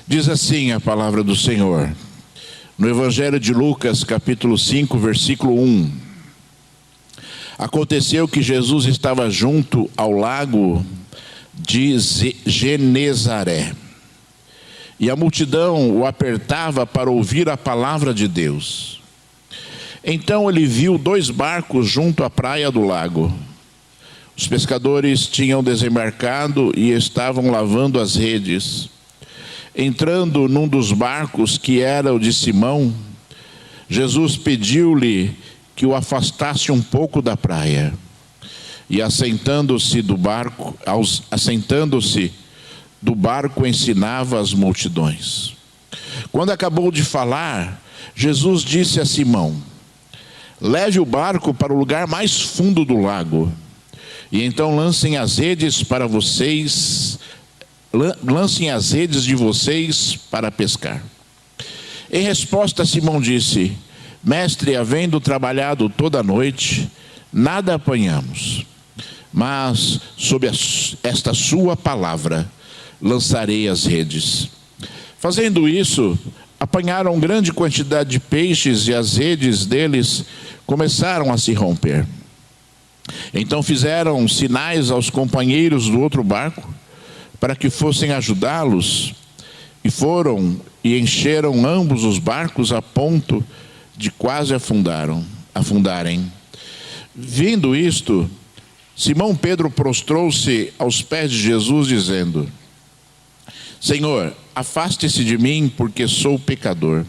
Diz assim a palavra do Senhor, no Evangelho de Lucas, capítulo 5, versículo 1. Aconteceu que Jesus estava junto ao lago de Genezaré, e a multidão o apertava para ouvir a palavra de Deus. Então ele viu 2 barcos junto à praia do lago. Os pescadores tinham desembarcado e estavam lavando as redes. Entrando num dos barcos, que era o de Simão, Jesus pediu-lhe que o afastasse um pouco da praia. E assentando-se do barco, ensinava as multidões. Quando acabou de falar, Jesus disse a Simão: leve o barco para o lugar mais fundo do lago, e então lancem as redes de vocês para pescar. Em resposta, Simão disse: mestre, havendo trabalhado toda a noite, nada apanhamos, mas sob esta sua palavra lançarei as redes. Fazendo isso, apanharam grande quantidade de peixes e as redes deles começaram a se romper. Então fizeram sinais aos companheiros do outro barco para que fossem ajudá-los, e foram e encheram ambos os barcos a ponto de quase afundarem. Vendo isto, Simão Pedro prostrou-se aos pés de Jesus, dizendo: Senhor, afaste-se de mim, porque sou pecador.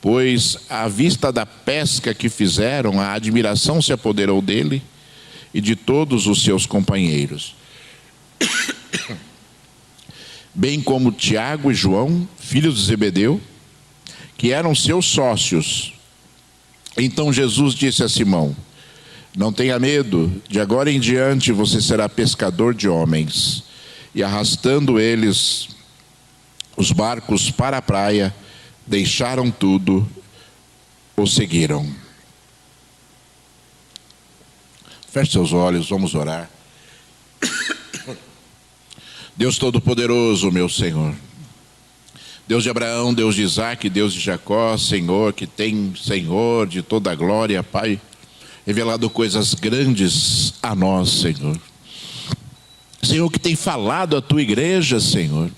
Pois, à vista da pesca que fizeram, a admiração se apoderou dele e de todos os seus companheiros. Bem como Tiago e João, filhos de Zebedeu, que eram seus sócios. Então Jesus disse a Simão: não tenha medo, de agora em diante você será pescador de homens. E arrastando eles os barcos para a praia, deixaram tudo, o seguiram. Feche seus olhos, vamos orar. Deus Todo-Poderoso, meu Senhor, Deus de Abraão, Deus de Isaac, Deus de Jacó, Senhor, que tem, Senhor, de toda a glória, Pai, revelado coisas grandes a nós, Senhor. Senhor, que tem falado à tua igreja, Senhor.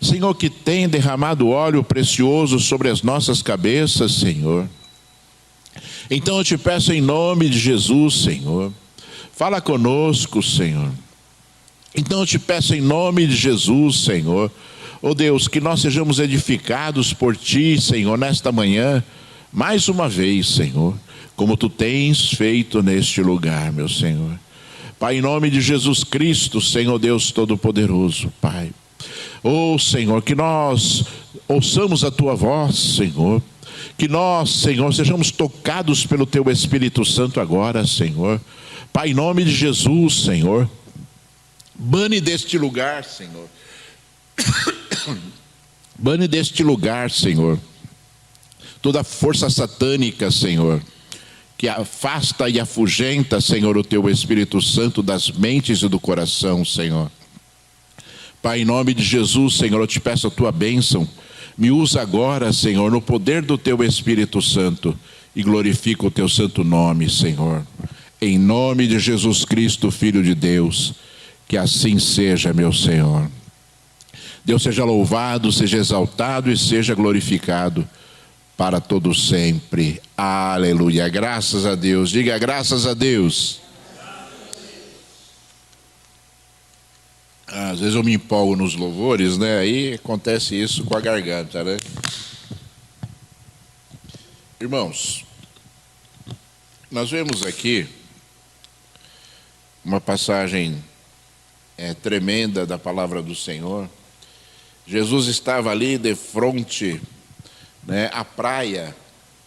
Senhor, que tem derramado óleo precioso sobre as nossas cabeças, Senhor. Então eu te peço em nome de Jesus, Senhor, fala conosco, Senhor. Então eu te peço em nome de Jesus, Senhor, ó Deus, que nós sejamos edificados por ti, Senhor, nesta manhã, mais uma vez, Senhor, como tu tens feito neste lugar, meu Senhor. Pai, em nome de Jesus Cristo, Senhor Deus Todo-Poderoso, Pai. Ó Senhor, que nós ouçamos a tua voz, Senhor. Que nós, Senhor, sejamos tocados pelo teu Espírito Santo agora, Senhor. Pai, em nome de Jesus, Senhor, bane deste lugar, Senhor. Bane deste lugar, Senhor, toda força satânica, Senhor, que afasta e afugenta, Senhor, o teu Espírito Santo das mentes e do coração, Senhor. Pai, em nome de Jesus, Senhor, eu te peço a tua bênção. Me usa agora, Senhor, no poder do teu Espírito Santo, e glorifica o teu santo nome, Senhor. Em nome de Jesus Cristo, Filho de Deus, que assim seja, meu Senhor. Deus seja louvado, seja exaltado e seja glorificado para todo sempre. Aleluia. Graças a Deus. Diga graças a Deus. Às vezes eu me empolgo nos louvores, né? Aí acontece isso com a garganta, né? Irmãos, nós vemos aqui uma passagem tremenda da palavra do Senhor. Jesus estava ali de frente, né, à praia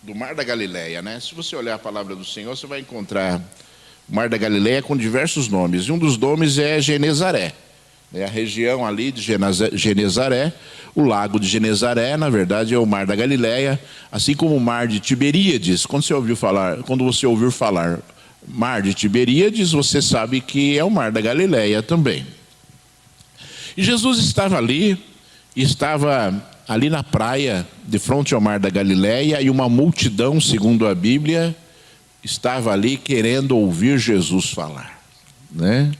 do Mar da Galileia, né? Se você olhar a palavra do Senhor, você vai encontrar o Mar da Galileia com diversos nomes. E um dos nomes é Genezaré. É a região ali de Genezaré, o lago de Genezaré, na verdade, é o Mar da Galileia, assim como o Mar de Tiberíades. Quando você ouviu falar Mar de Tiberíades, você sabe que é o Mar da Galileia também. E Jesus estava ali, e estava ali na praia, de frente ao mar da Galileia, e uma multidão, segundo a Bíblia, estava ali querendo ouvir Jesus falar, né?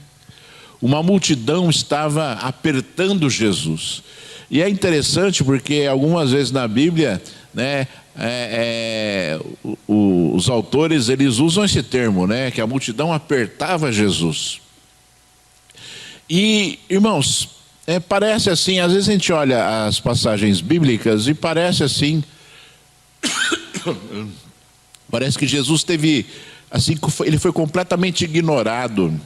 Uma multidão estava apertando Jesus. E é interessante porque algumas vezes na Bíblia, né, os autores eles usam esse termo, né, que a multidão apertava Jesus. E, irmãos, parece assim, às vezes a gente olha as passagens bíblicas e parece assim, parece que Jesus teve, assim, ele foi completamente ignorado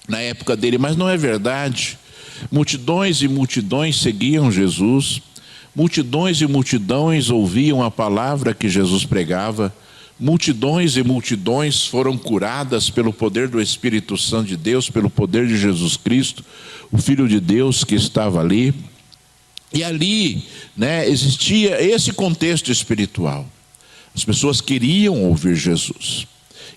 na época dele, mas não é verdade. Multidões e multidões seguiam Jesus, multidões e multidões ouviam a palavra que Jesus pregava, multidões e multidões foram curadas pelo poder do Espírito Santo de Deus, pelo poder de Jesus Cristo, o Filho de Deus que estava ali. E ali, né, existia esse contexto espiritual. As pessoas queriam ouvir Jesus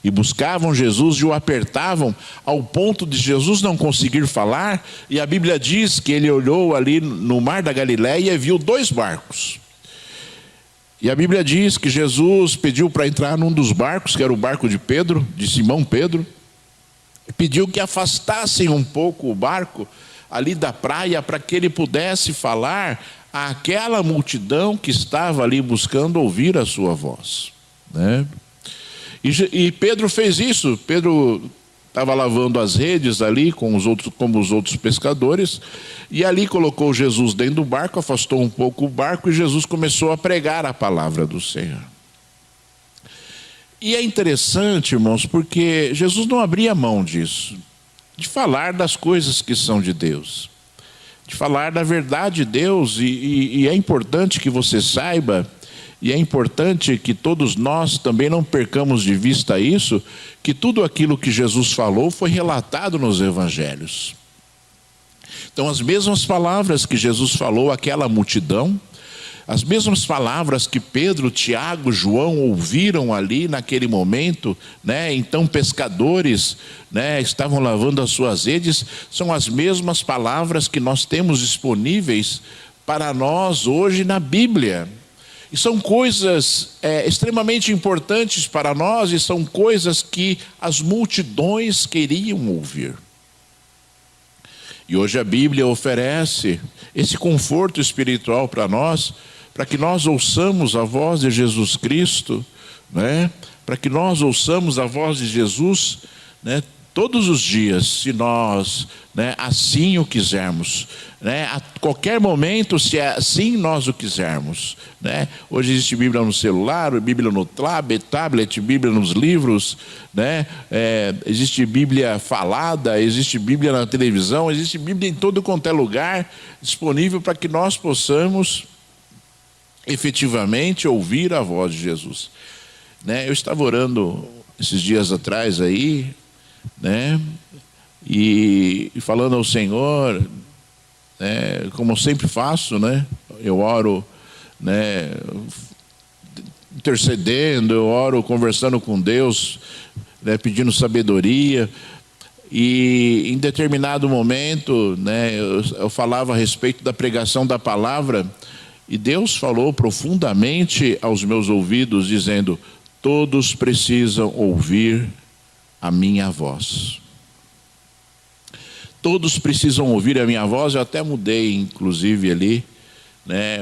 e buscavam Jesus e o apertavam ao ponto de Jesus não conseguir falar. E a Bíblia diz que ele olhou ali no mar da Galileia e viu 2 barcos. E a Bíblia diz que Jesus pediu para entrar num dos barcos, que era o barco de Pedro, de Simão Pedro, e pediu que afastassem um pouco o barco ali da praia para que ele pudesse falar àquela multidão que estava ali buscando ouvir a sua voz, né? E Pedro fez isso. Pedro estava lavando as redes ali como os outros pescadores, e ali colocou Jesus dentro do barco, afastou um pouco o barco e Jesus começou a pregar a palavra do Senhor. E é interessante, irmãos, porque Jesus não abria mão disso, de falar das coisas que são de Deus, de falar da verdade de Deus, e é importante que você saiba, e é importante que todos nós também não percamos de vista isso, que tudo aquilo que Jesus falou foi relatado nos evangelhos. Então, as mesmas palavras que Jesus falou àquela multidão, as mesmas palavras que Pedro, Tiago, João ouviram ali naquele momento, né? Então pescadores, né, estavam lavando as suas redes, são as mesmas palavras que nós temos disponíveis para nós hoje na Bíblia. E são coisas extremamente importantes para nós, e são coisas que as multidões queriam ouvir. E hoje a Bíblia oferece esse conforto espiritual para nós, para que nós ouçamos a voz de Jesus Cristo, né? Para que nós ouçamos a voz de Jesus, né, todos os dias, se nós, né, assim o quisermos, né, a qualquer momento, se assim nós o quisermos, né? Hoje existe Bíblia no celular, Bíblia no tablet, Bíblia nos livros, né? Existe Bíblia falada, existe Bíblia na televisão, existe Bíblia em todo quanto é lugar disponível para que nós possamos efetivamente ouvir a voz de Jesus, né? Eu estava orando esses dias atrás aí, né, e falando ao Senhor, né, como eu sempre faço, né, eu oro, né, intercedendo, eu oro conversando com Deus, né, pedindo sabedoria. E em determinado momento, né, eu falava a respeito da pregação da palavra, e Deus falou profundamente aos meus ouvidos, dizendo: todos precisam ouvir a minha voz. Todos precisam ouvir a minha voz. Eu até mudei, inclusive, ali, né,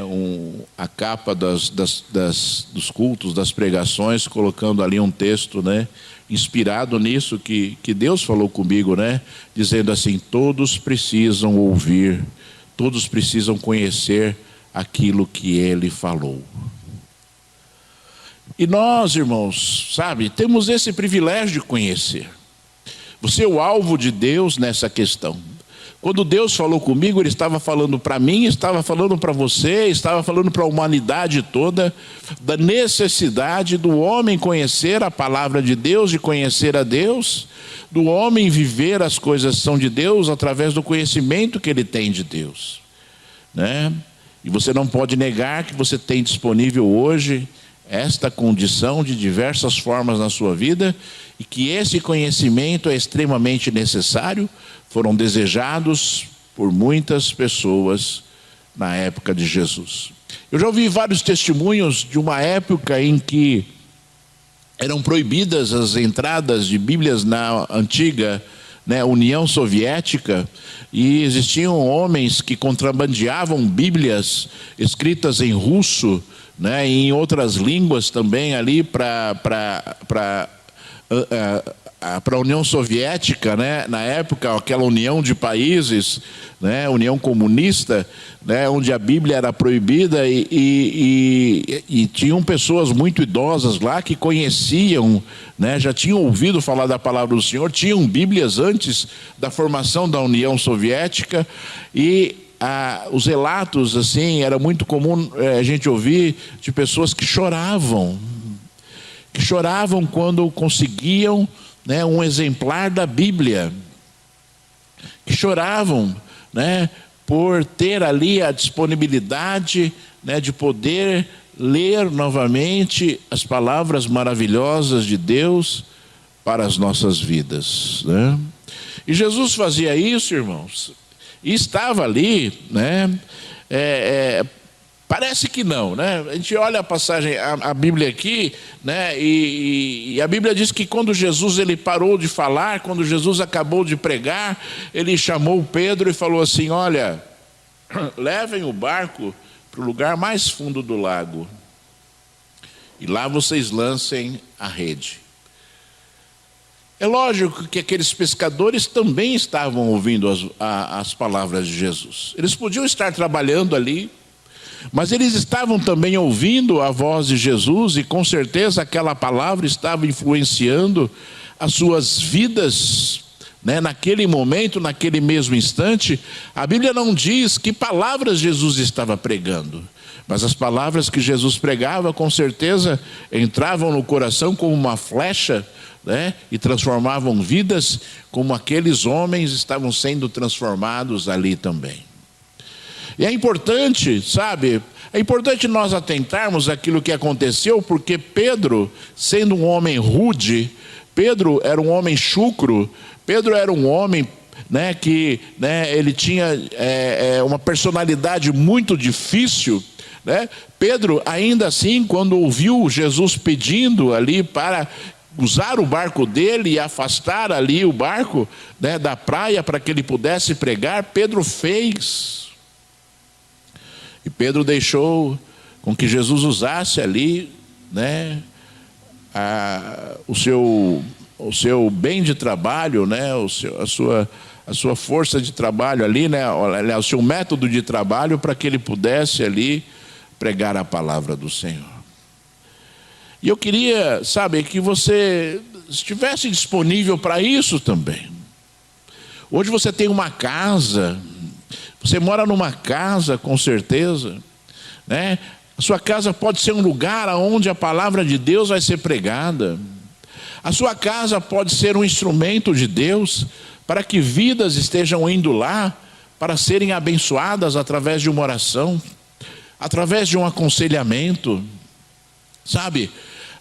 a capa dos cultos, das pregações, colocando ali um texto, né, inspirado nisso que Deus falou comigo, né, dizendo assim: todos precisam ouvir, todos precisam conhecer aquilo que Ele falou. E nós, irmãos, sabe, temos esse privilégio de conhecer. Você é o alvo de Deus nessa questão. Quando Deus falou comigo, Ele estava falando para mim, estava falando para você, estava falando para a humanidade toda, da necessidade do homem conhecer a palavra de Deus, de conhecer a Deus, do homem viver as coisas que são de Deus através do conhecimento que ele tem de Deus, né? E você não pode negar que você tem disponível hoje esta condição de diversas formas na sua vida, e que esse conhecimento é extremamente necessário. Foram desejados por muitas pessoas, na época de Jesus. Eu já ouvi vários testemunhos de uma época em que eram proibidas as entradas de Bíblias na antiga, né, União Soviética, e existiam homens que contrabandeavam Bíblias escritas em russo, né, e em outras línguas também ali para a União Soviética, né, na época, aquela união de países, né, União Comunista, né, onde a Bíblia era proibida e tinham pessoas muito idosas lá que conheciam, né, já tinham ouvido falar da palavra do Senhor, tinham Bíblias antes da formação da União Soviética e os relatos, assim, era muito comum a gente ouvir de pessoas que choravam quando conseguiam, né, um exemplar da Bíblia, que choravam, né, por ter ali a disponibilidade, né, de poder ler novamente as palavras maravilhosas de Deus para as nossas vidas, né? E Jesus fazia isso, irmãos, e estava ali, né? Parece que não, né? A gente olha a passagem, a Bíblia aqui, né? E a Bíblia diz que quando Jesus ele parou de falar, quando Jesus acabou de pregar, ele chamou Pedro e falou assim: olha, levem o barco para o lugar mais fundo do lago e lá vocês lancem a rede. É lógico que aqueles pescadores também estavam ouvindo as palavras de Jesus. Eles podiam estar trabalhando ali, mas eles estavam também ouvindo a voz de Jesus e com certeza aquela palavra estava influenciando as suas vidas, né? Naquele momento, naquele mesmo instante. A Bíblia não diz que palavras Jesus estava pregando, mas as palavras que Jesus pregava com certeza entravam no coração como uma flecha, né? E transformavam vidas, como aqueles homens estavam sendo transformados ali também. E é importante, sabe, é importante nós atentarmos àquilo que aconteceu, porque Pedro, sendo um homem rude, Pedro era um homem chucro, Pedro era um homem, né, que, né, ele tinha uma personalidade muito difícil, né? Pedro, ainda assim, quando ouviu Jesus pedindo ali para usar o barco dele e afastar ali o barco, né, da praia para que ele pudesse pregar, Pedro fez. E Pedro deixou com que Jesus usasse ali, né, o seu bem de trabalho, né, a sua força de trabalho ali, né, o seu método de trabalho para que ele pudesse ali pregar a palavra do Senhor. E eu queria, sabe, que você estivesse disponível para isso também. Hoje você tem uma casa, você mora numa casa com certeza, né? A sua casa pode ser um lugar onde a palavra de Deus vai ser pregada. A sua casa pode ser um instrumento de Deus para que vidas estejam indo lá para serem abençoadas através de uma oração, através de um aconselhamento, sabe?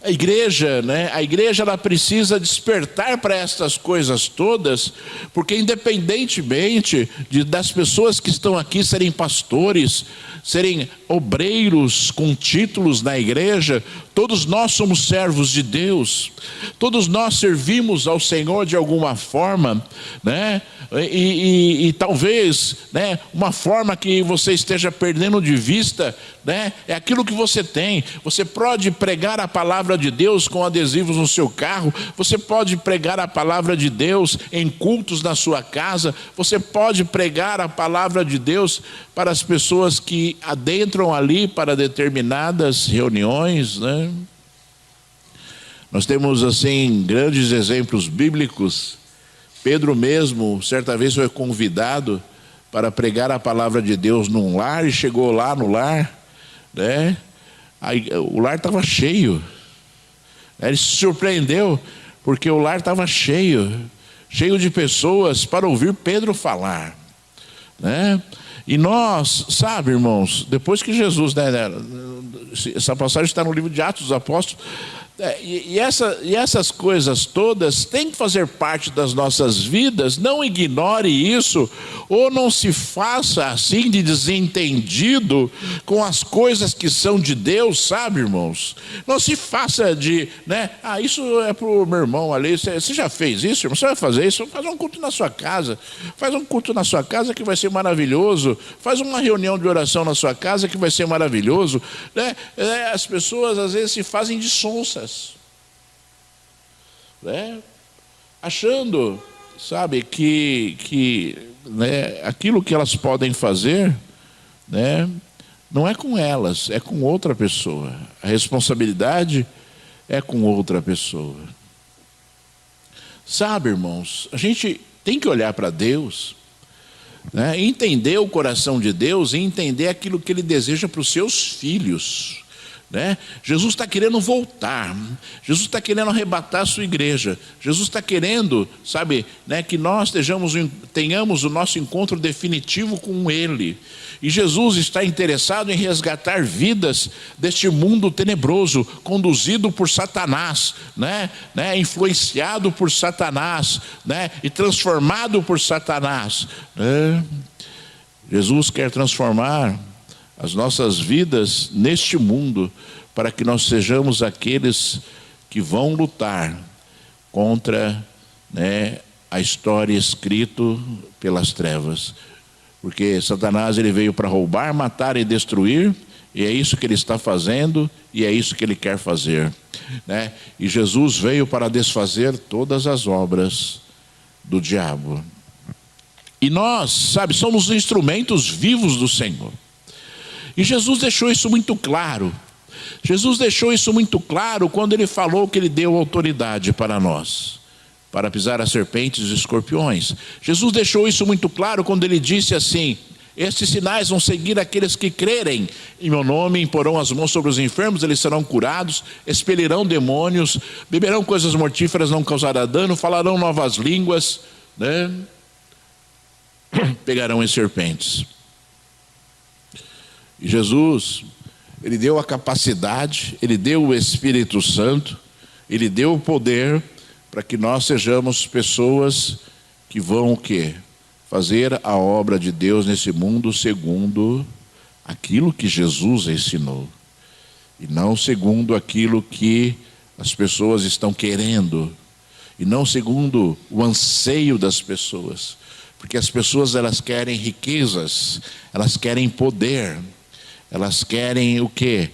A igreja, né? A igreja ela precisa despertar para estas coisas todas, porque independentemente das pessoas que estão aqui serem pastores, serem obreiros com títulos na igreja, todos nós somos servos de Deus, todos nós servimos ao Senhor de alguma forma, né? E talvez, né, uma forma que você esteja perdendo de vista, né, é aquilo que você tem. Você pode pregar a palavra de Deus com adesivos no seu carro, você pode pregar a palavra de Deus em cultos na sua casa, você pode pregar a palavra de Deus para as pessoas que adentram ali para determinadas reuniões, né? Nós temos assim grandes exemplos bíblicos. Pedro mesmo, certa vez foi convidado para pregar a palavra de Deus num lar e chegou lá no lar, né? Aí, o lar estava cheio. Ele se surpreendeu porque o lar estava cheio de pessoas para ouvir Pedro falar, né? E nós, sabe, irmãos, depois que Jesus, né, essa passagem está no livro de Atos dos Apóstolos, E essas coisas todas têm que fazer parte das nossas vidas. Não ignore isso, ou não se faça assim de desentendido com as coisas que são de Deus, sabe, irmãos? Não se faça de, isso é para o meu irmão ali. Você já fez isso, irmão? Você vai fazer isso? Faz um culto na sua casa. Faz um culto na sua casa que vai ser maravilhoso. Faz uma reunião de oração na sua casa que vai ser maravilhoso. As pessoas às vezes se fazem de sonsas, achando, sabe, que aquilo que elas podem fazer, não é com elas, é com outra pessoa. A responsabilidade é com outra pessoa. Sabe, irmãos, a gente tem que olhar para Deus, entender o coração de Deus e entender aquilo que Ele deseja para os seus filhos. Jesus está querendo voltar. Jesus está querendo arrebatar a sua igreja. Jesus está querendo, sabe, que nós tenhamos o nosso encontro definitivo com Ele. E Jesus está interessado em resgatar vidas deste mundo tenebroso, conduzido por Satanás, influenciado por Satanás, e transformado por Satanás. Jesus quer transformar as nossas vidas neste mundo, para que nós sejamos aqueles que vão lutar contra a história escrita pelas trevas. Porque Satanás ele veio para roubar, matar e destruir, e é isso que ele está fazendo, e é isso que ele quer fazer. E Jesus veio para desfazer todas as obras do diabo. E nós, sabe, somos instrumentos vivos do Senhor. E Jesus deixou isso muito claro. Jesus deixou isso muito claro quando Ele falou que Ele deu autoridade para nós, para pisar as serpentes e escorpiões. Jesus deixou isso muito claro quando Ele disse assim: estes sinais vão seguir aqueles que crerem em meu nome, imporão as mãos sobre os enfermos, eles serão curados, expelirão demônios, beberão coisas mortíferas, não causará dano, falarão novas línguas, pegarão em serpentes. E Jesus, Ele deu a capacidade, Ele deu o Espírito Santo, Ele deu o poder para que nós sejamos pessoas que vão o quê? Fazer a obra de Deus nesse mundo segundo aquilo que Jesus ensinou. E não segundo aquilo que as pessoas estão querendo. E não segundo o anseio das pessoas. Porque as pessoas, elas querem riquezas, elas querem poder. Elas querem o quê?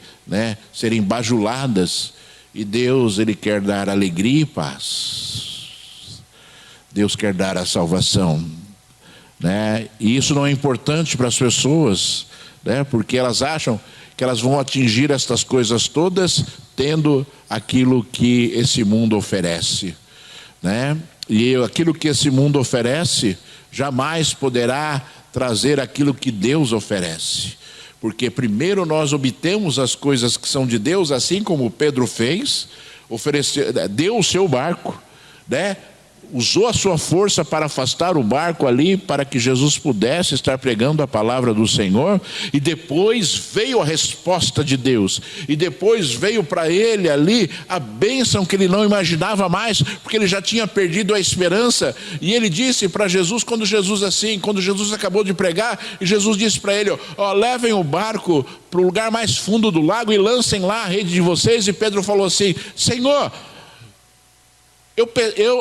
Serem bajuladas. E Deus, Ele quer dar alegria e paz. Deus quer dar a salvação. E isso não é importante para as pessoas, porque elas acham que elas vão atingir estas coisas todas tendo aquilo que esse mundo oferece. E aquilo que esse mundo oferece jamais poderá trazer aquilo que Deus oferece. Porque primeiro nós obtemos as coisas que são de Deus, assim como Pedro fez, deu o seu barco, usou a sua força para afastar o barco ali, para que Jesus pudesse estar pregando a palavra do Senhor, e depois veio a resposta de Deus, e depois veio para ele ali a bênção que ele não imaginava mais, porque ele já tinha perdido a esperança. E ele disse para Jesus, quando Jesus acabou de pregar, e Jesus disse para ele: levem o barco para o lugar mais fundo do lago e lancem lá a rede de vocês. E Pedro falou assim: Senhor,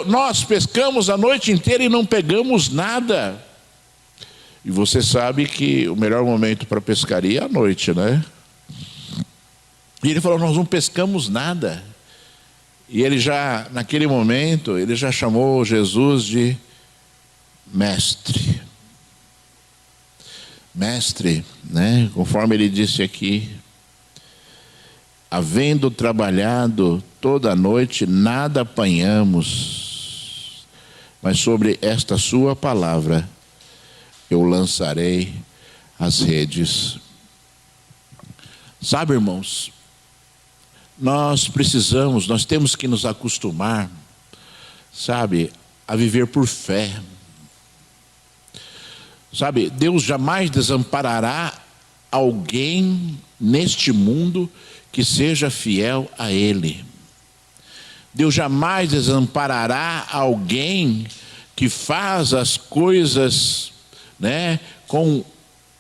nós pescamos a noite inteira e não pegamos nada. E você sabe que o melhor momento para pescaria é à noite, E ele falou: nós não pescamos nada. E ele já, naquele momento, ele já chamou Jesus de mestre. Mestre, conforme ele disse aqui: havendo trabalhado toda a noite, nada apanhamos, mas sobre esta sua palavra eu lançarei as redes. Sabe, irmãos, nós temos que nos acostumar, sabe, a viver por fé. Sabe, Deus jamais desamparará alguém neste mundo que seja fiel a Ele. Deus jamais desamparará alguém que faz as coisas, né, com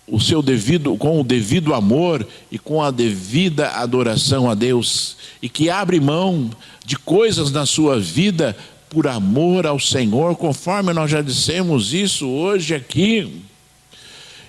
o devido amor e com a devida adoração a Deus, e que abre mão de coisas na sua vida por amor ao Senhor, conforme nós já dissemos isso hoje aqui.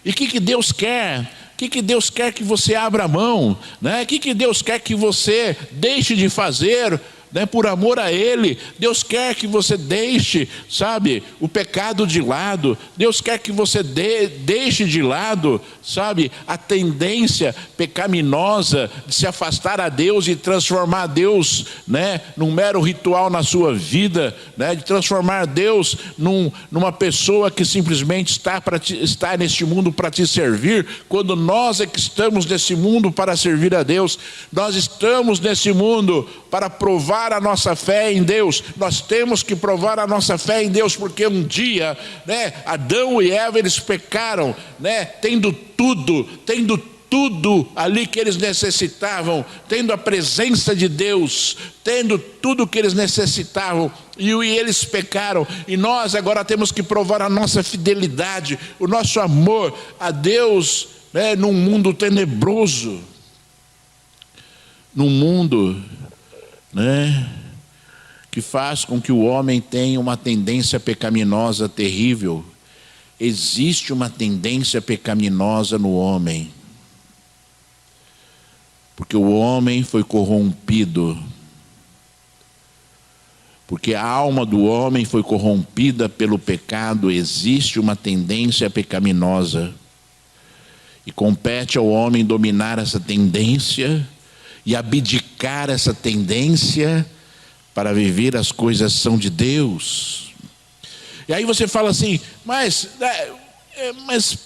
E o que Deus quer? O que Deus quer que você abra mão, né? O que Deus quer que você deixe de fazer, né, por amor a Ele? Deus quer que você deixe, sabe, o pecado de lado. Deus quer que você deixe de lado, sabe, a tendência pecaminosa de se afastar a Deus e transformar Deus, né, num mero ritual na sua vida, né, de transformar Deus numa pessoa que simplesmente está neste mundo para te servir, quando nós é que estamos nesse mundo para servir a Deus. Nós estamos nesse mundo para provar a nossa fé em Deus. Nós temos que provar a nossa fé em Deus, porque um dia, né, Adão e Eva, eles pecaram, né, tendo tudo ali que eles necessitavam, tendo a presença de Deus, tendo tudo que eles necessitavam, e eles pecaram. E nós agora temos que provar a nossa fidelidade, o nosso amor a Deus, né, num mundo tenebroso, num mundo, né, que faz com que o homem tenha uma tendência pecaminosa terrível. Existe uma tendência pecaminosa no homem, porque o homem foi corrompido, porque a alma do homem foi corrompida pelo pecado. Existe uma tendência pecaminosa, e compete ao homem dominar essa tendência e abdicar essa tendência para viver as coisas são de Deus. E aí você fala assim, mas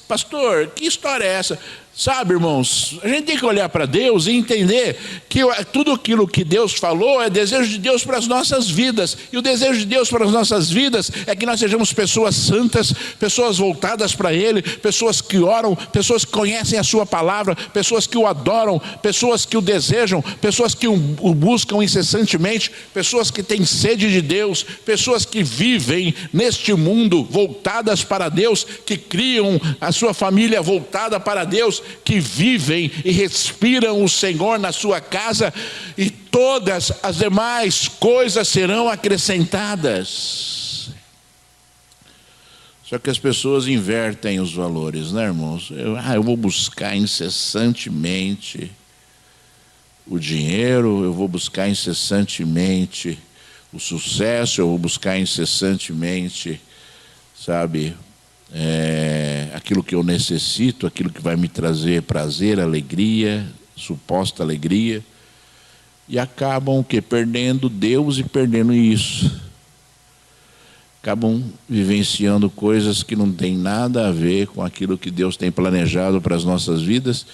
pastor, que história é essa? Sabe, irmãos, a gente tem que olhar para Deus e entender que tudo aquilo que Deus falou é desejo de Deus para as nossas vidas. E o desejo de Deus para as nossas vidas é que nós sejamos pessoas santas, pessoas voltadas para Ele, pessoas que oram, pessoas que conhecem a sua palavra, pessoas que o adoram, pessoas que o desejam, pessoas que o buscam incessantemente, pessoas que têm sede de Deus, pessoas que vivem neste mundo voltadas para Deus, que criam a sua família voltada para Deus, que vivem e respiram o Senhor na sua casa, e todas as demais coisas serão acrescentadas. Só que as pessoas invertem os valores, né, irmãos? Eu vou buscar incessantemente o dinheiro, eu vou buscar incessantemente o sucesso, eu vou buscar incessantemente, sabe, aquilo que eu necessito, aquilo que vai me trazer prazer, alegria, suposta alegria, e acabam perdendo Deus e perdendo isso. Acabam vivenciando coisas que não tem nada a ver com aquilo que Deus tem planejado para as nossas vidas.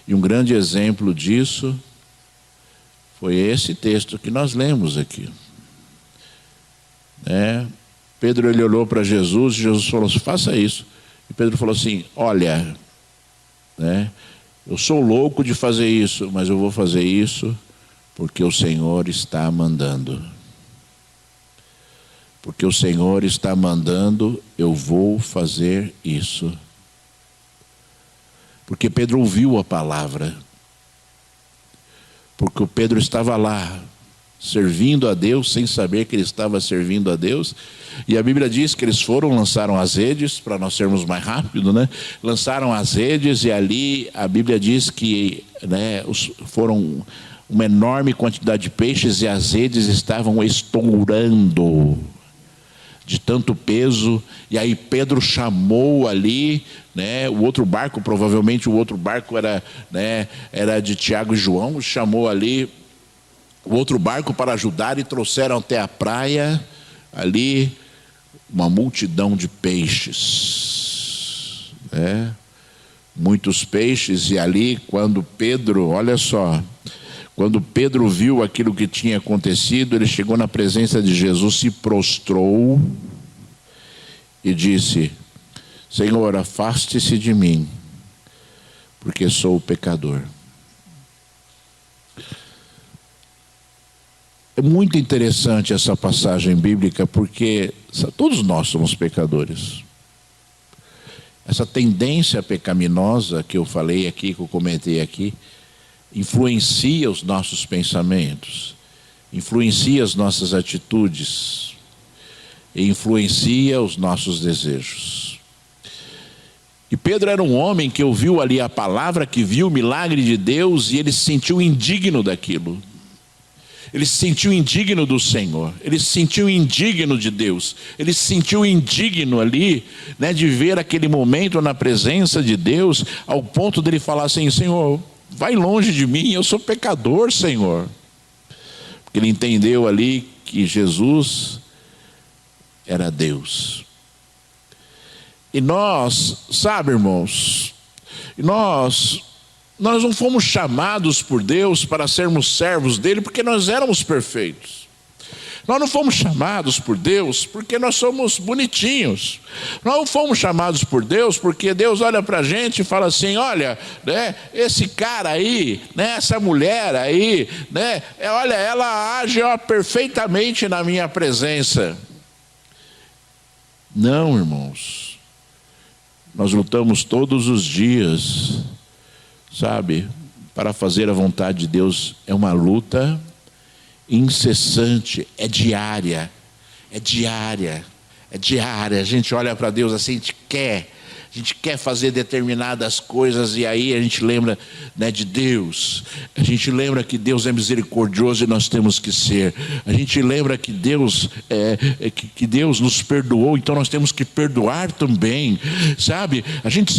E um grande exemplo disso foi esse texto que nós lemos aqui, né? Pedro, ele olhou para Jesus, e Jesus falou assim, faça isso. E Pedro falou assim, olha, né, eu sou louco de fazer isso, mas eu vou fazer isso porque o Senhor está mandando. Porque o Senhor está mandando, eu vou fazer isso. Porque Pedro ouviu a palavra. Porque o Pedro estava lá, servindo a Deus, sem saber que ele estava servindo a Deus. E a Bíblia diz que eles lançaram as redes, para nós sermos mais rápido, né? Lançaram as redes, e ali a Bíblia diz que, né, foram uma enorme quantidade de peixes, e as redes estavam estourando de tanto peso. E aí Pedro chamou ali, né, o outro barco, provavelmente o outro barco era de Tiago e João, chamou ali o outro barco para ajudar, e trouxeram até a praia ali uma multidão de peixes, né? Muitos peixes. E ali, quando Pedro, olha só, quando Pedro viu aquilo que tinha acontecido, ele chegou na presença de Jesus, se prostrou e disse, Senhor, afaste-se de mim, porque sou pecador. É muito interessante essa passagem bíblica, porque todos nós somos pecadores. Essa tendência pecaminosa que eu falei aqui, que eu comentei aqui, influencia os nossos pensamentos, influencia as nossas atitudes, e influencia os nossos desejos. E Pedro era um homem que ouviu ali a palavra, que viu o milagre de Deus, e ele se sentiu indigno daquilo. Ele se sentiu indigno do Senhor, ele se sentiu indigno de Deus, ele se sentiu indigno ali, né, de ver aquele momento na presença de Deus, ao ponto dele falar assim: Senhor, vai longe de mim, eu sou pecador, Senhor. Porque ele entendeu ali que Jesus era Deus. E nós, sabe, irmãos, nós não fomos chamados por Deus para sermos servos dele porque nós éramos perfeitos. Nós não fomos chamados por Deus porque nós somos bonitinhos. Nós não fomos chamados por Deus porque Deus olha para a gente e fala assim: olha, né, esse cara aí, né, essa mulher aí, né, olha, ela age perfeitamente na minha presença. Não, irmãos. Nós lutamos todos os dias, sabe, para fazer a vontade de Deus. É uma luta incessante, é diária. A gente olha para Deus assim, a gente quer fazer determinadas coisas, e aí a gente lembra, né, de Deus. A gente lembra que Deus é misericordioso e nós temos que ser. A gente lembra que Deus que Deus nos perdoou, então nós temos que perdoar também, sabe? A gente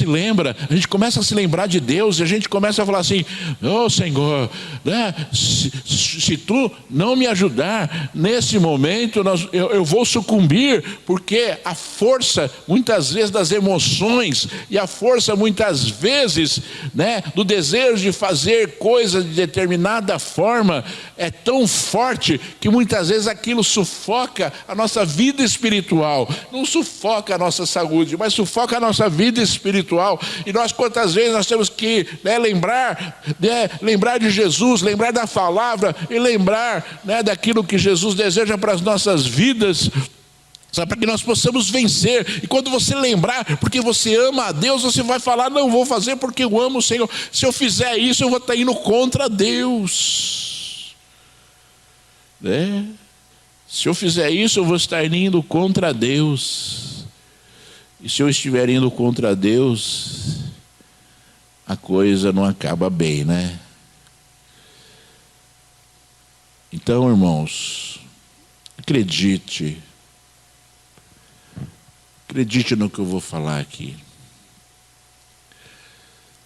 começa a se lembrar de Deus, e a gente começa a falar assim: oh Senhor, né, se tu não me ajudar nesse momento, eu vou sucumbir, porque a força muitas vezes das emoções e a força muitas vezes, né, do desejo de fazer coisas de determinada forma é tão forte que muitas vezes aquilo sufoca a nossa vida espiritual. Não sufoca a nossa saúde, mas sufoca a nossa vida espiritual. E nós, quantas vezes nós temos que, né, lembrar de Jesus, lembrar da palavra e lembrar, né, daquilo que Jesus deseja para as nossas vidas, sabe, para que nós possamos vencer. E quando você lembrar, porque você ama a Deus, você vai falar: não vou fazer porque eu amo o Senhor. Se eu fizer isso, eu vou estar indo contra Deus, né? Se eu fizer isso, eu vou estar indo contra Deus. E se eu estiver indo contra Deus, a coisa não acaba bem, né? Então, irmãos, acredite no que eu vou falar aqui.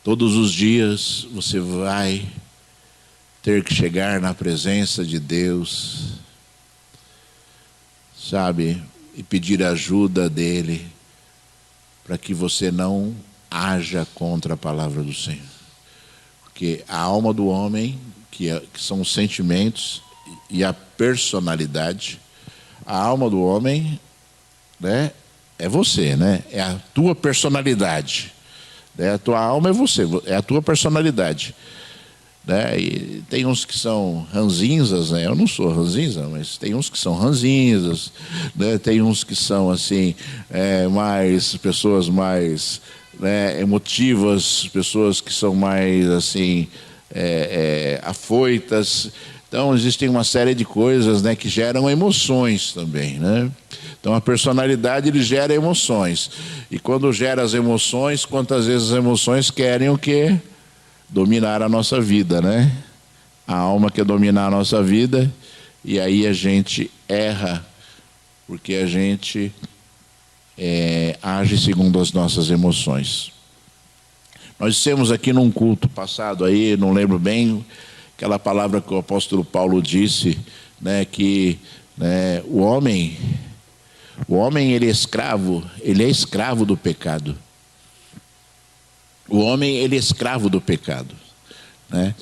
Todos os dias você vai ter que chegar na presença de Deus, sabe, e pedir ajuda dele, para que você não haja contra a palavra do Senhor. Porque a alma do homem, que são os sentimentos e a personalidade, a alma do homem, né, é você, né? É a tua personalidade, né? A tua alma é você, é a tua personalidade, né? E tem uns que são ranzinzas, né? Eu não sou ranzinza, mas tem uns que são ranzinzas, né? Tem uns que são assim, pessoas mais, né, emotivas, pessoas que são mais assim, afoitas. Então existem uma série de coisas, né, que geram emoções também, né? Então a personalidade, ele gera emoções. E quando gera as emoções, quantas vezes as emoções querem o quê? Dominar a nossa vida, né? A alma quer dominar a nossa vida, e aí a gente erra, porque a gente age segundo as nossas emoções. Nós dissemos aqui num culto passado aí, não lembro bem, aquela palavra que o apóstolo Paulo disse, né, que, né, o homem ele é escravo do pecado. O homem, ele é escravo do pecado, né?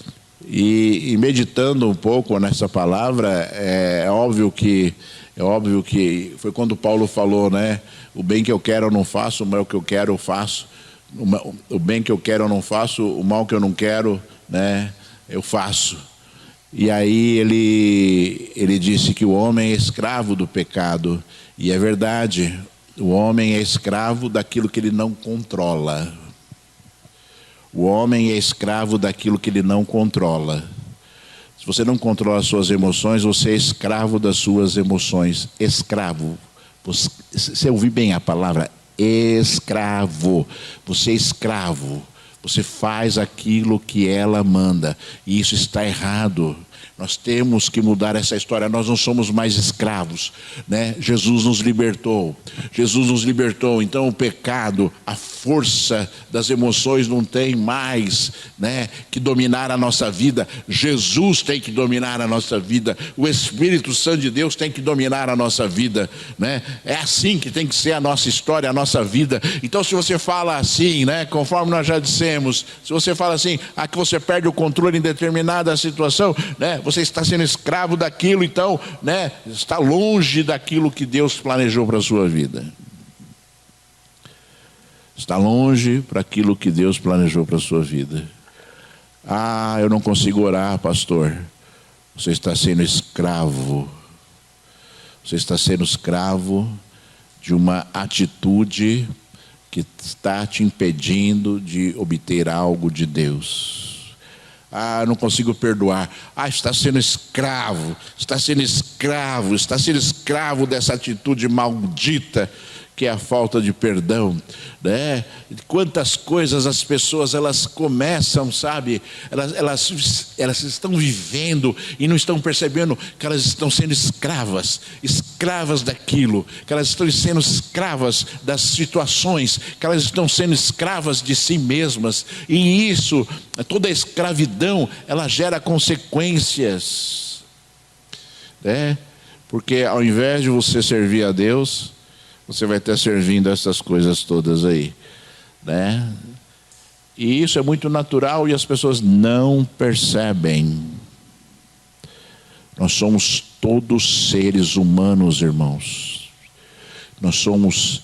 E meditando um pouco nessa palavra, é óbvio que foi quando Paulo falou, né, o bem que eu quero eu não faço, o mal que eu quero eu faço. O bem que eu quero eu não faço, o mal que eu não quero, né, eu faço. E aí ele disse que o homem é escravo do pecado. E é verdade, o homem é escravo daquilo que ele não controla. O homem é escravo daquilo que ele não controla. Se você não controla as suas emoções, você é escravo das suas emoções. Escravo. Você ouviu bem a palavra? Escravo. Você é escravo. Você faz aquilo que ela manda. E isso está errado. Nós temos que mudar essa história. Nós não somos mais escravos, né? Jesus nos libertou. Jesus nos libertou. Então o pecado, a força das emoções não tem mais, né, que dominar a nossa vida. Jesus tem que dominar a nossa vida. O Espírito Santo de Deus tem que dominar a nossa vida, né? É assim que tem que ser a nossa história, a nossa vida. Então se você fala assim, né, conforme nós já dissemos, se você fala assim, que você perde o controle em determinada situação, né, você está sendo escravo daquilo, então, né, está longe daquilo que Deus planejou para a sua vida. Está longe para aquilo que Deus planejou para a sua vida. Eu não consigo orar, pastor. Você está sendo escravo. Você está sendo escravo de uma atitude que está te impedindo de obter algo de Deus. Não consigo perdoar. Está sendo escravo. Está sendo escravo. Está sendo escravo dessa atitude maldita que é a falta de perdão, né? Quantas coisas as pessoas elas começam, sabe? Elas estão vivendo e não estão percebendo que elas estão sendo escravas daquilo, que elas estão sendo escravas das situações, que elas estão sendo escravas de si mesmas. E isso, toda a escravidão, ela gera consequências, né? Porque ao invés de você servir a Deus, você vai estar servindo essas coisas todas aí, né? E isso é muito natural e as pessoas não percebem. Nós somos todos seres humanos, irmãos. Nós somos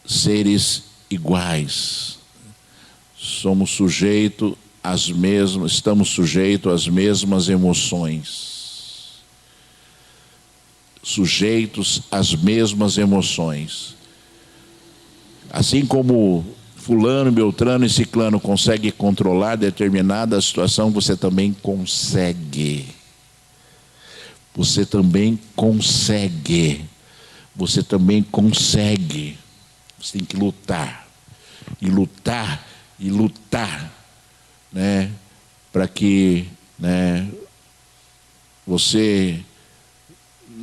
seres iguais. Estamos sujeitos às mesmas emoções. Sujeitos às mesmas emoções. Assim como fulano, beltrano e ciclano conseguem controlar determinada situação, você também consegue. Você também consegue. Você também consegue. Você tem que lutar. E lutar, e lutar, né? Para que, né, você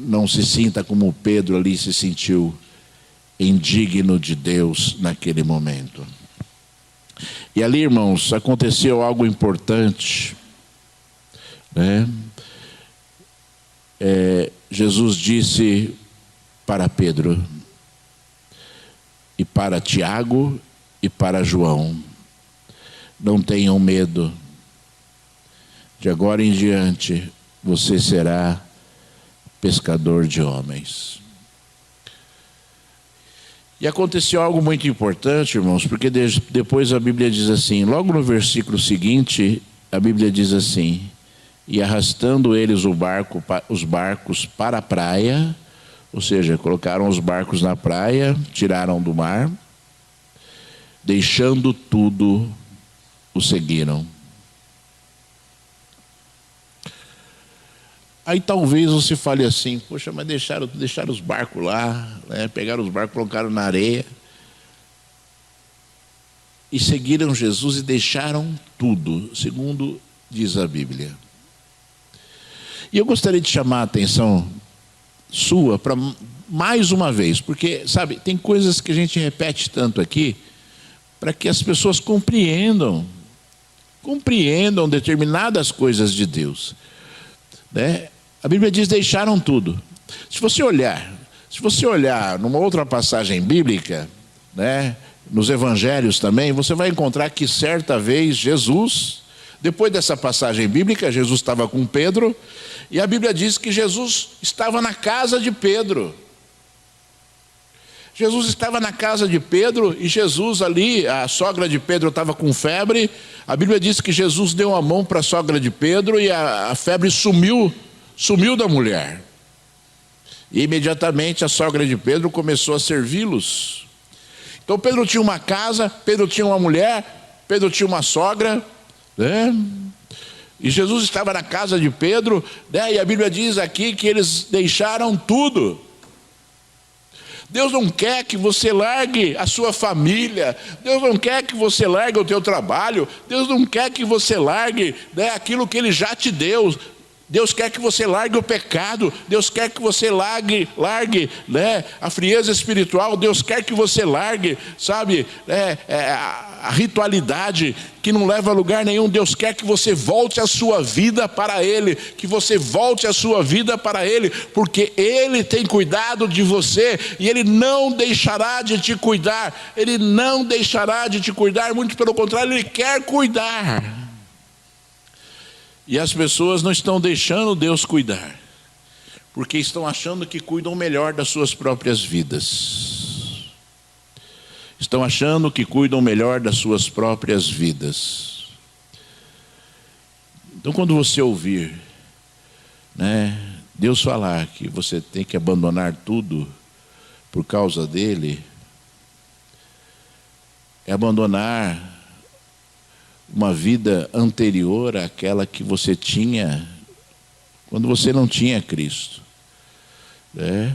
não se sinta como Pedro ali se sentiu, indigno de Deus naquele momento. E ali, irmãos, aconteceu algo importante, né? Jesus disse para Pedro, e para Tiago e para João: não tenham medo, de agora em diante você será pescador de homens. E aconteceu algo muito importante, irmãos, porque depois a Bíblia diz assim, logo no versículo seguinte, a Bíblia diz assim: e arrastando eles os barcos para a praia, ou seja, colocaram os barcos na praia, tiraram do mar, deixando tudo, o seguiram. Aí talvez você fale assim, poxa, mas deixaram os barcos lá, né? Pegaram os barcos, colocaram na areia e seguiram Jesus e deixaram tudo, segundo diz a Bíblia. E eu gostaria de chamar a atenção sua para mais uma vez, porque, sabe, tem coisas que a gente repete tanto aqui para que as pessoas compreendam determinadas coisas de Deus, né? A Bíblia diz: deixaram tudo. Se você olhar numa outra passagem bíblica, né, nos evangelhos também, você vai encontrar que certa vez Jesus, depois dessa passagem bíblica, Jesus estava com Pedro, e a Bíblia diz que Jesus estava na casa de Pedro. Jesus estava na casa de Pedro e Jesus ali, a sogra de Pedro estava com febre. A Bíblia diz que Jesus deu a mão para a sogra de Pedro e a febre sumiu da mulher. E imediatamente a sogra de Pedro começou a servi-los. Então Pedro tinha uma casa, Pedro tinha uma mulher, Pedro tinha uma sogra, né? E Jesus estava na casa de Pedro, né? E a Bíblia diz aqui que eles deixaram tudo. Deus não quer que você largue a sua família, Deus não quer que você largue o teu trabalho, Deus não quer que você largue, né, aquilo que Ele já te deu. Deus quer que você largue o pecado, Deus quer que você largue, né, a frieza espiritual, Deus quer que você largue, sabe, a ritualidade que não leva a lugar nenhum. Deus quer que você volte a sua vida para Ele, que você volte a sua vida para Ele, porque Ele tem cuidado de você e Ele não deixará de te cuidar, Ele não deixará de te cuidar, muito pelo contrário, Ele quer cuidar. E as pessoas não estão deixando Deus cuidar, porque estão achando que cuidam melhor das suas próprias vidas. Estão achando que cuidam melhor das suas próprias vidas. Então, quando você ouvir, né, Deus falar que você tem que abandonar tudo por causa dele, é abandonar uma vida anterior àquela que você tinha quando você não tinha Cristo, né?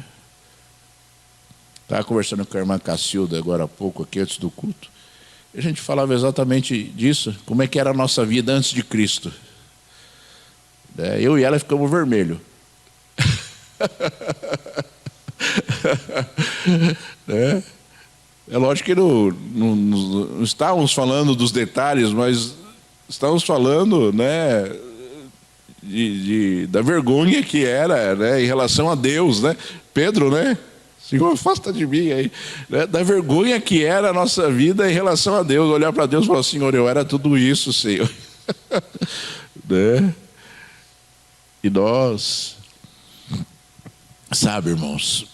Estava conversando com a irmã Cacilda agora há pouco, aqui antes do culto, e a gente falava exatamente disso, como é que era a nossa vida antes de Cristo, né? Eu e ela ficamos vermelhos. Né? É lógico que não estávamos falando dos detalhes, mas estávamos falando, né, da vergonha que era, né, em relação a Deus, né? Pedro, né? Senhor, afasta de mim aí, né? Da vergonha que era a nossa vida em relação a Deus. Olhar para Deus e falar: Senhor, eu era tudo isso, Senhor. Né? E nós, sabe, irmãos,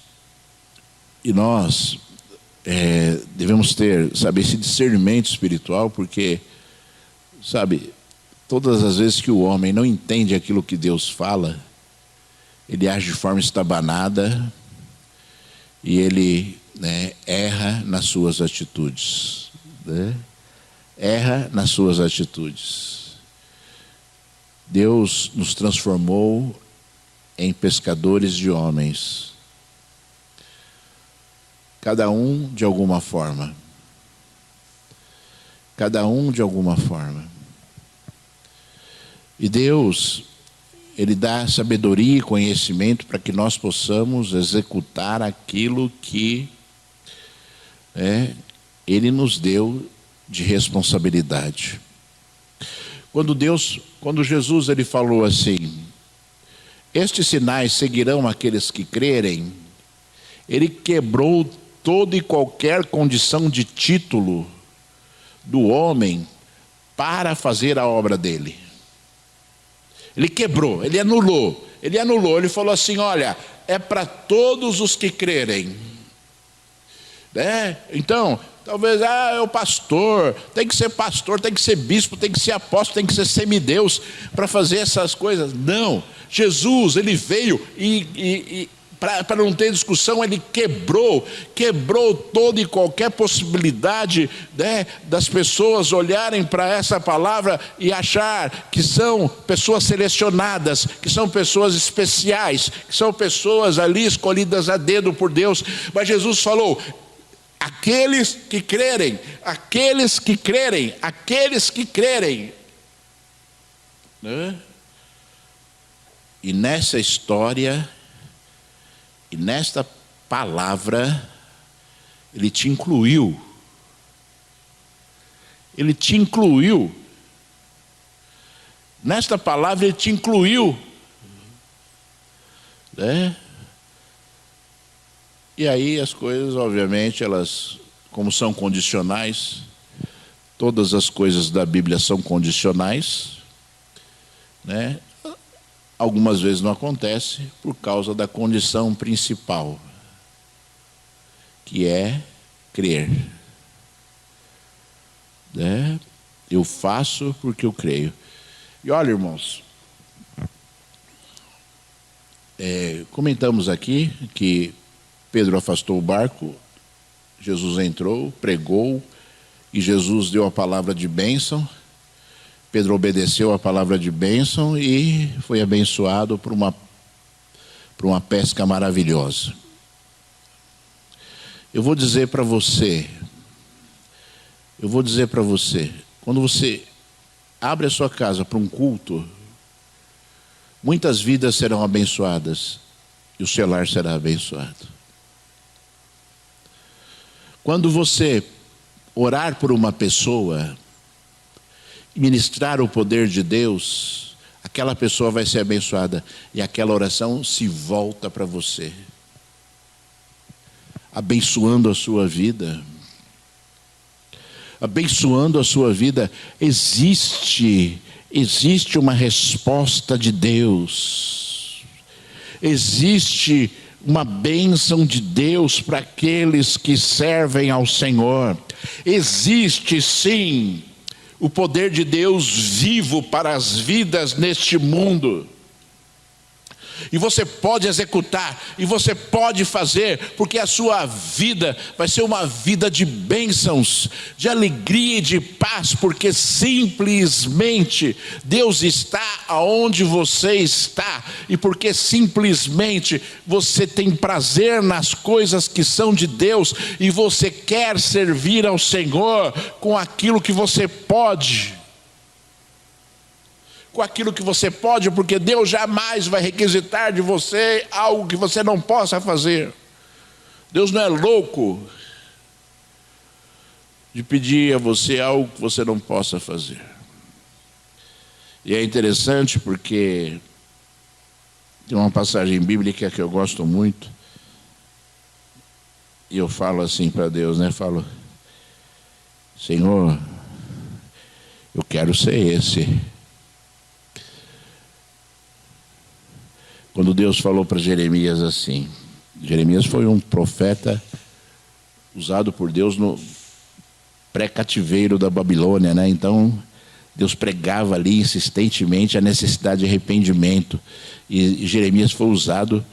e nós devemos ter, sabe, esse discernimento espiritual, porque, sabe, todas as vezes que o homem não entende aquilo que Deus fala, ele age de forma estabanada e ele, né, erra nas suas atitudes, né? Erra nas suas atitudes. Deus nos transformou em pescadores de homens. Cada um de alguma forma. Cada um de alguma forma. E Deus, Ele dá sabedoria e conhecimento para que nós possamos executar aquilo que Ele nos deu de responsabilidade. Quando Jesus ele falou assim: estes sinais seguirão aqueles que crerem, Ele quebrou toda e qualquer condição de título do homem para fazer a obra dele. Ele quebrou, ele anulou, ele falou assim: olha, é para todos os que crerem, né? Então, talvez, é o pastor, tem que ser bispo, tem que ser apóstolo, tem que ser semideus para fazer essas coisas. Não, Jesus, ele veio para não ter discussão, ele quebrou toda e qualquer possibilidade, né, das pessoas olharem para essa palavra e achar que são pessoas selecionadas, que são pessoas especiais, que são pessoas ali escolhidas a dedo por Deus. Mas Jesus falou: aqueles que crerem, né? E nessa história, e nesta palavra, Ele te incluiu. Ele te incluiu. Nesta palavra Ele te incluiu, né? E aí as coisas, obviamente, elas, como são condicionais, todas as coisas da Bíblia são condicionais, né? Algumas vezes não acontece por causa da condição principal, que é crer. Né? Eu faço porque eu creio. E olha, irmãos, comentamos aqui que Pedro afastou o barco, Jesus entrou, pregou, e Jesus deu a palavra de bênção. Pedro obedeceu a palavra de bênção e foi abençoado por uma pesca maravilhosa. Eu vou dizer para você, quando você abre a sua casa para um culto, muitas vidas serão abençoadas e o seu lar será abençoado. Quando você orar por uma pessoa, ministrar o poder de Deus, aquela pessoa vai ser abençoada e aquela oração se volta para você, abençoando a sua vida. Abençoando a sua vida. Existe uma resposta de Deus. Existe uma bênção de Deus para aqueles que servem ao Senhor. Existe sim o poder de Deus vivo para as vidas neste mundo. E você pode executar, e você pode fazer, porque a sua vida vai ser uma vida de bênçãos, de alegria e de paz, porque simplesmente Deus está aonde você está, e porque simplesmente você tem prazer nas coisas que são de Deus, e você quer servir ao Senhor com aquilo que você pode. Com aquilo que você pode, porque Deus jamais vai requisitar de você algo que você não possa fazer. Deus não é louco de pedir a você algo que você não possa fazer. E é interessante porque tem uma passagem bíblica que eu gosto muito, e eu falo assim para Deus, né? Falo: Senhor, eu quero ser esse. Quando Deus falou para Jeremias assim, Jeremias foi um profeta usado por Deus no pré-cativeiro da Babilônia, né? Então Deus pregava ali insistentemente a necessidade de arrependimento, e Jeremias foi usado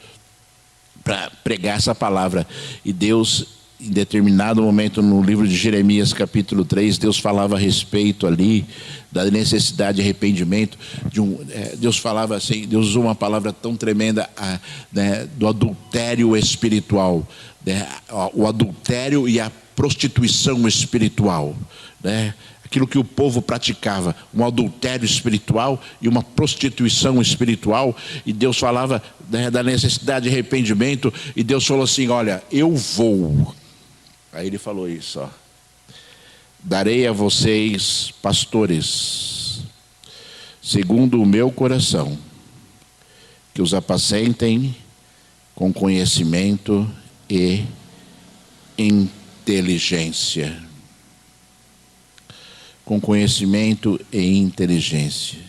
para pregar essa palavra. E Deus, em determinado momento no livro de Jeremias capítulo 3, Deus falava a respeito ali da necessidade de arrependimento. Deus falava assim, Deus usou uma palavra tão tremenda, né, do adultério espiritual, né, o adultério e a prostituição espiritual, né? Aquilo que o povo praticava, um adultério espiritual e uma prostituição espiritual. E Deus falava, né, da necessidade de arrependimento, e Deus falou assim: olha, eu vou. Aí ele falou isso, ó: darei a vocês pastores, segundo o meu coração, que os apacentem com conhecimento e inteligência. Com conhecimento e inteligência.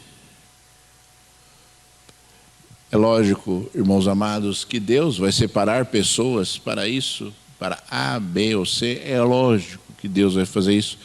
É lógico, irmãos amados, que Deus vai separar pessoas para isso, para A, B ou C. É lógico que Deus vai fazer isso,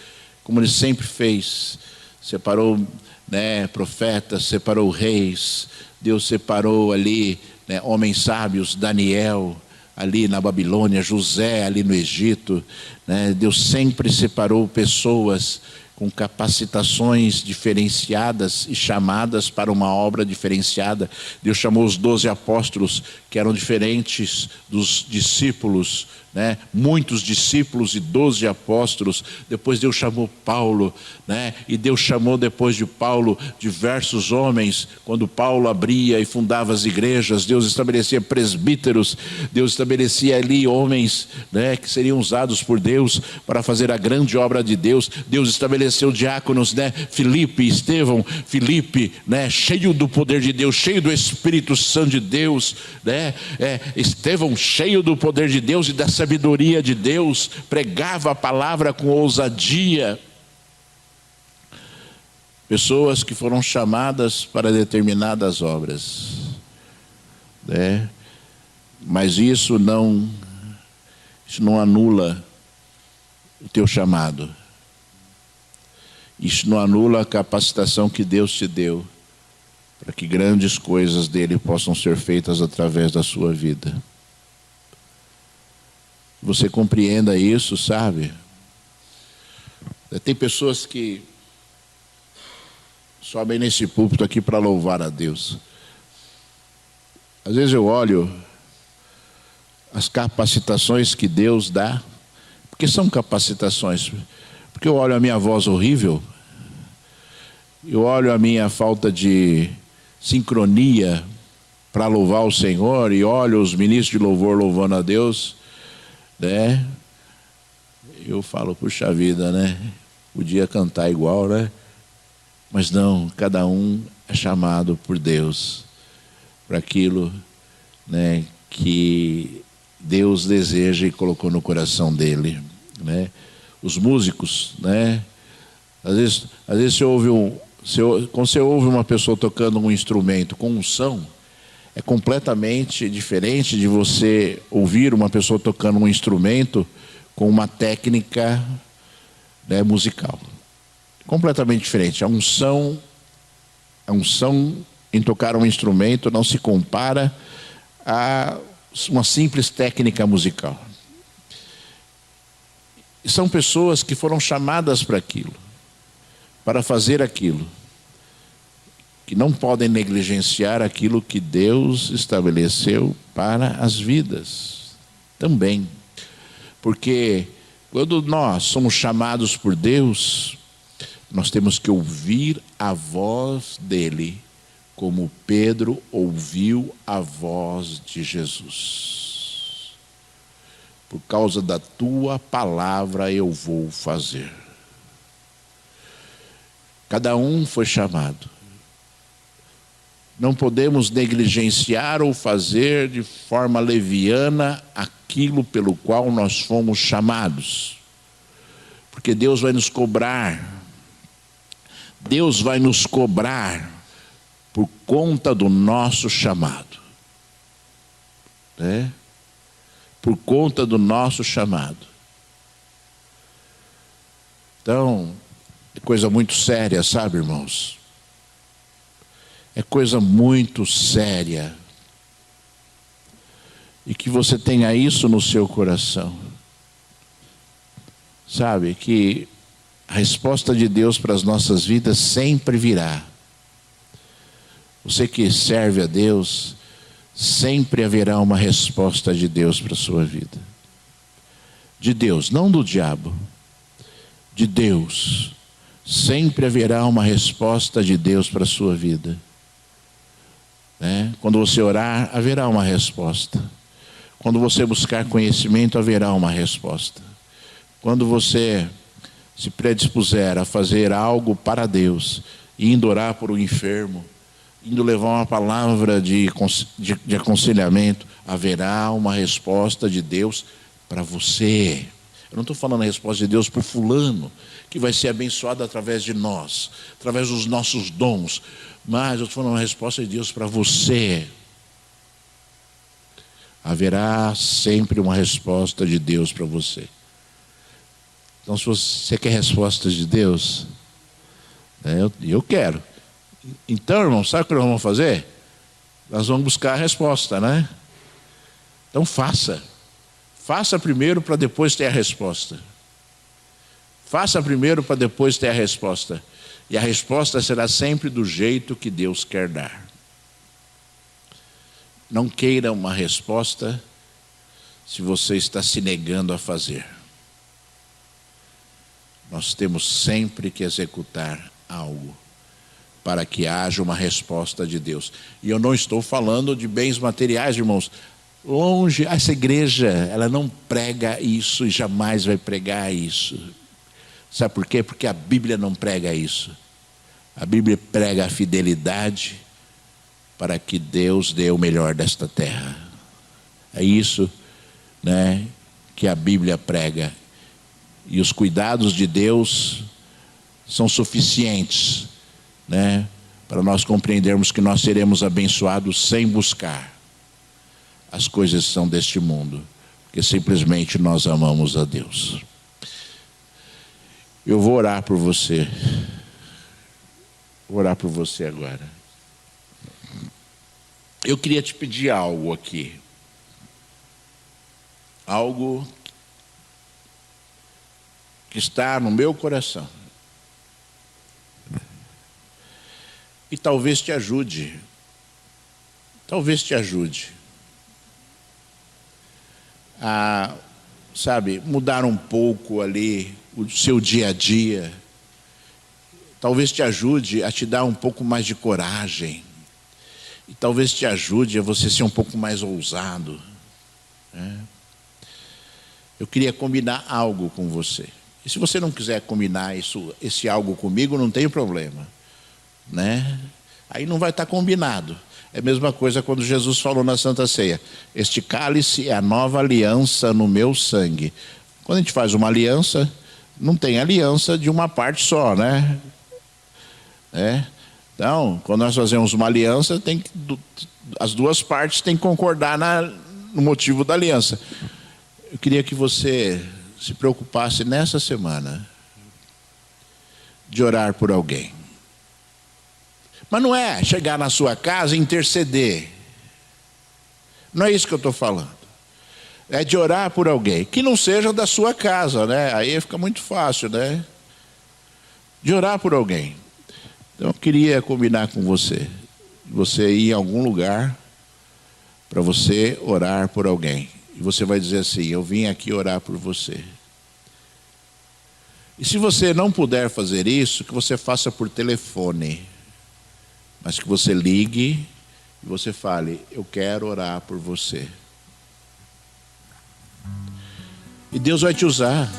como Ele sempre fez. Separou, né, profetas, separou reis. Deus separou ali, né, homens sábios, Daniel ali na Babilônia, José ali no Egito, né? Deus sempre separou pessoas com capacitações diferenciadas e chamadas para uma obra diferenciada. Deus chamou os 12 apóstolos, que eram diferentes dos discípulos, né? Muitos discípulos e 12 apóstolos. Depois Deus chamou Paulo, né? E Deus chamou depois de Paulo diversos homens. Quando Paulo abria e fundava as igrejas, Deus estabelecia presbíteros, Deus estabelecia ali homens, né, que seriam usados por Deus para fazer a grande obra de Deus. Deus estabeleceu diáconos, né? Filipe, Estevão, né? Cheio do poder de Deus, cheio do Espírito Santo de Deus, né? Estevão, cheio do poder de Deus e da sabedoria de Deus, pregava a palavra com ousadia. Pessoas que foram chamadas para determinadas obras, né? Mas isso não Isso não anula o teu chamado. Isso não anula a capacitação que Deus te deu para que grandes coisas dele possam ser feitas através da sua vida. Você compreenda isso, sabe? Tem pessoas que sobem nesse púlpito aqui para louvar a Deus. Às vezes eu olho as capacitações que Deus dá, porque são capacitações, porque eu olho a minha voz horrível, eu olho a minha falta de sincronia para louvar o Senhor, e olho os ministros de louvor louvando a Deus, né? Eu falo, puxa vida, né? Podia cantar igual, né? Mas não, cada um é chamado por Deus para aquilo, né, que Deus deseja e colocou no coração dele, né? Os músicos, né? Às vezes quando você ouve uma pessoa tocando um instrumento com unção, é completamente diferente de você ouvir uma pessoa tocando um instrumento com uma técnica, né, musical. Completamente diferente. A unção em tocar um instrumento não se compara a uma simples técnica musical. E são pessoas que foram chamadas para aquilo, para fazer aquilo, que não podem negligenciar aquilo que Deus estabeleceu para as vidas também. Porque quando nós somos chamados por Deus, nós temos que ouvir a voz dele, como Pedro ouviu a voz de Jesus. Por causa da tua palavra eu vou fazer. Cada um foi chamado. Não podemos negligenciar ou fazer de forma leviana aquilo pelo qual nós fomos chamados. Porque Deus vai nos cobrar. Deus vai nos cobrar por conta do nosso chamado. Né? Por conta do nosso chamado. Então, é coisa muito séria, sabe, irmãos? É coisa muito séria. E que você tenha isso no seu coração. Sabe, que a resposta de Deus para as nossas vidas sempre virá. Você que serve a Deus, sempre haverá uma resposta de Deus para a sua vida. De Deus, não do diabo. De Deus. Sempre haverá uma resposta de Deus para a sua vida. Né? Quando você orar, haverá uma resposta. Quando você buscar conhecimento, haverá uma resposta. Quando você se predispuser a fazer algo para Deus, indo orar por um enfermo, indo levar uma palavra de aconselhamento, haverá uma resposta de Deus para você. Eu não estou falando a resposta de Deus para o fulano, que vai ser abençoado através de nós, através dos nossos dons, mas eu estou falando a resposta de Deus para você. Haverá sempre uma resposta de Deus para você. Então, se você quer respostas de Deus, eu quero. Então, irmão, sabe o que nós vamos fazer? Nós vamos buscar a resposta, né? Então, faça. Faça primeiro para depois ter a resposta. Faça primeiro para depois ter a resposta. E a resposta será sempre do jeito que Deus quer dar. Não queira uma resposta se você está se negando a fazer. Nós temos sempre que executar algo para que haja uma resposta de Deus. E eu não estou falando de bens materiais, irmãos. Longe, essa igreja, ela não prega isso e jamais vai pregar isso. Sabe por quê? Porque a Bíblia não prega isso. A Bíblia prega a fidelidade para que Deus dê o melhor desta terra. É isso, né, que a Bíblia prega. E os cuidados de Deus são suficientes, né, para nós compreendermos que nós seremos abençoados sem buscar as coisas que são deste mundo. porque simplesmente nós amamos a Deus. Eu vou orar por você. Vou orar por você agora. Eu queria te pedir algo aqui. Algo que está no meu coração. E talvez te ajude. Talvez te ajude a, mudar um pouco ali o seu dia a dia. Talvez te ajude a te dar um pouco mais de coragem. E talvez te ajude a você ser um pouco mais ousado. Eu queria combinar algo com você. E se você não quiser combinar esse algo comigo, não tem problema. Aí não vai estar combinado. É a mesma coisa quando Jesus falou na Santa Ceia: este cálice é a nova aliança no meu sangue. Quando a gente faz uma aliança, não tem aliança de uma parte só, Então, quando nós fazemos uma aliança, as duas partes têm que concordar no motivo da aliança. Eu queria que você se preocupasse nessa semana de orar por alguém. Mas não é chegar na sua casa e interceder. Não é isso que eu estou falando. É de orar por alguém que não seja da sua casa, Aí fica muito fácil, De orar por alguém. Então eu queria combinar com você. Você ir em algum lugar para você orar por alguém. E você vai dizer assim: eu vim aqui orar por você. E se você não puder fazer isso, que você faça por telefone. Mas que você ligue e você fale: eu quero orar por você. E Deus vai te usar.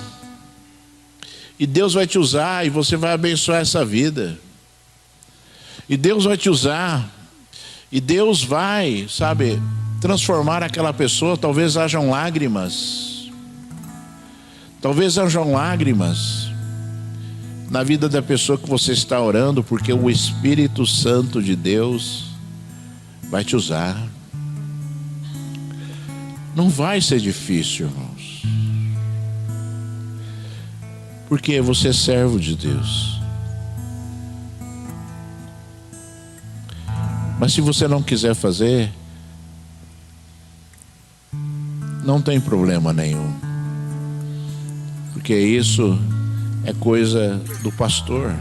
E Deus vai te usar e você vai abençoar essa vida. E Deus vai te usar. E Deus vai, transformar aquela pessoa. Talvez hajam lágrimas. Talvez hajam lágrimas na vida da pessoa que você está orando, porque o Espírito Santo de Deus vai te usar. Não vai ser difícil, irmãos, porque você é servo de Deus. Mas se você não quiser fazer, não tem problema nenhum, porque isso é coisa do pastor.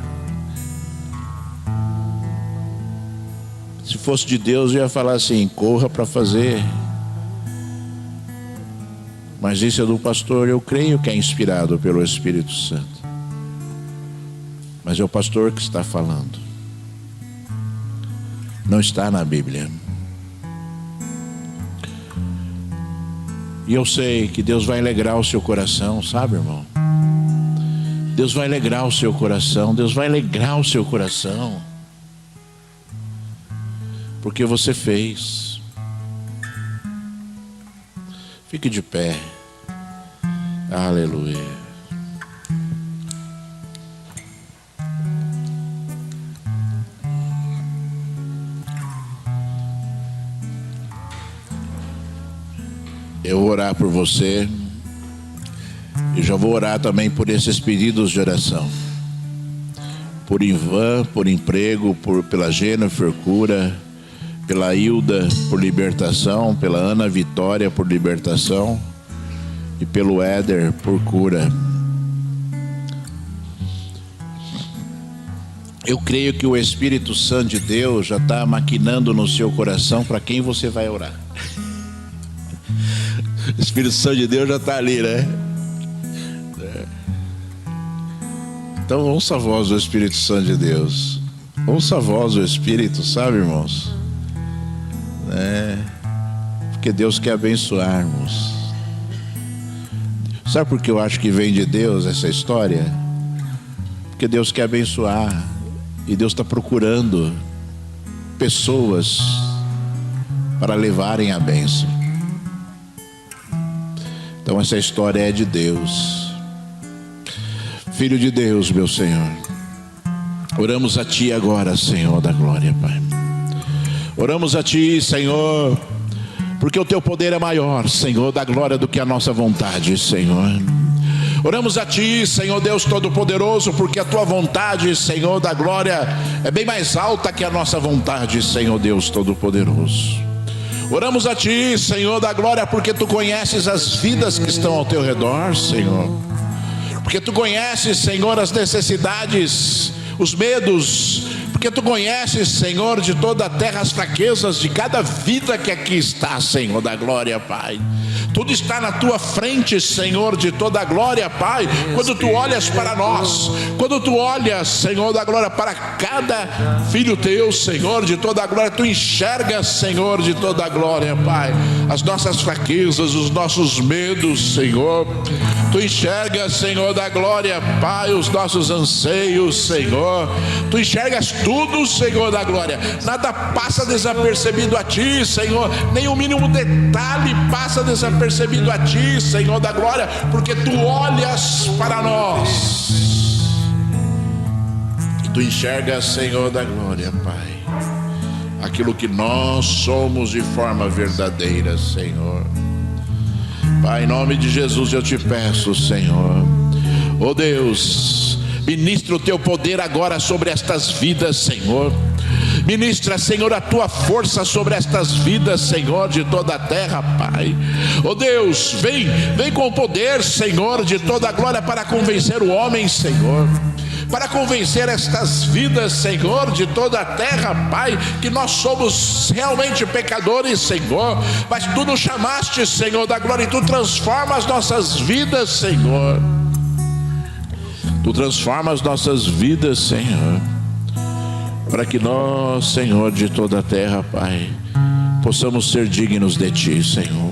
Se fosse de Deus, eu ia falar assim: corra para fazer. Mas isso é do pastor. Eu creio que é inspirado pelo Espírito Santo. Mas é o pastor que está falando. Não está na Bíblia. E eu sei que Deus vai alegrar o seu coração, irmão? Deus vai alegrar o seu coração. Deus vai alegrar o seu coração. Porque você fez. Fique de pé. Aleluia. Eu vou orar por você. E já vou orar também por esses pedidos de oração. Por Ivan, por emprego, pela Jennifer, cura. Pela Hilda, por libertação. Pela Ana Vitória, por libertação. E pelo Éder, por cura. Eu creio que o Espírito Santo de Deus já está maquinando no seu coração para quem você vai orar. O Espírito Santo de Deus já está ali, Então ouça a voz do Espírito Santo de Deus. Ouça a voz do Espírito, irmãos? Porque Deus quer abençoar, irmãos. Sabe por que eu acho que vem de Deus essa história? Porque Deus quer abençoar. E Deus está procurando pessoas para levarem a bênção. Então essa história é de Deus. Filho de Deus, meu Senhor, oramos a Ti agora, Senhor da glória, Pai. Oramos a Ti, Senhor, porque o teu poder é maior, Senhor, da glória do que a nossa vontade, Senhor. Oramos a Ti, Senhor Deus Todo-Poderoso, porque a Tua vontade, Senhor da glória, é bem mais alta que a nossa vontade, Senhor Deus Todo-Poderoso. Oramos a Ti, Senhor da glória, porque Tu conheces as vidas que estão ao Teu redor, Senhor. Porque Tu conheces, Senhor, as necessidades, os medos, porque Tu conheces, Senhor, de toda a terra as fraquezas de cada vida que aqui está, Senhor da glória, Pai. Tudo está na Tua frente, Senhor, de toda a glória, Pai. Quando Tu olhas para nós, quando Tu olhas, Senhor da glória, para cada filho Teu, Senhor, de toda a glória, Tu enxergas, Senhor, de toda a glória, Pai, as nossas fraquezas, os nossos medos, Senhor. Tu enxergas, Senhor da glória, Pai, os nossos anseios, Senhor. Tu enxergas tudo, Senhor da glória. Nada passa desapercebido a Ti, Senhor. Nem o mínimo detalhe passa desapercebido a Ti, Senhor da glória, porque Tu olhas para nós e Tu enxergas, Senhor da glória, Pai, aquilo que nós somos de forma verdadeira, Senhor. Pai, em nome de Jesus eu Te peço, Senhor, oh Deus, ministra o Teu poder agora sobre estas vidas, Senhor. Ministra, Senhor, a Tua força sobre estas vidas, Senhor, de toda a terra, Pai. Oh Deus, vem com o poder, Senhor, de toda a glória, para convencer o homem, Senhor, para convencer estas vidas, Senhor, de toda a terra, Pai, que nós somos realmente pecadores, Senhor, mas Tu nos chamaste, Senhor da glória, e Tu transforma as nossas vidas, Senhor. Tu transforma as nossas vidas, Senhor, para que nós, Senhor, de toda a terra, Pai, possamos ser dignos de Ti, Senhor.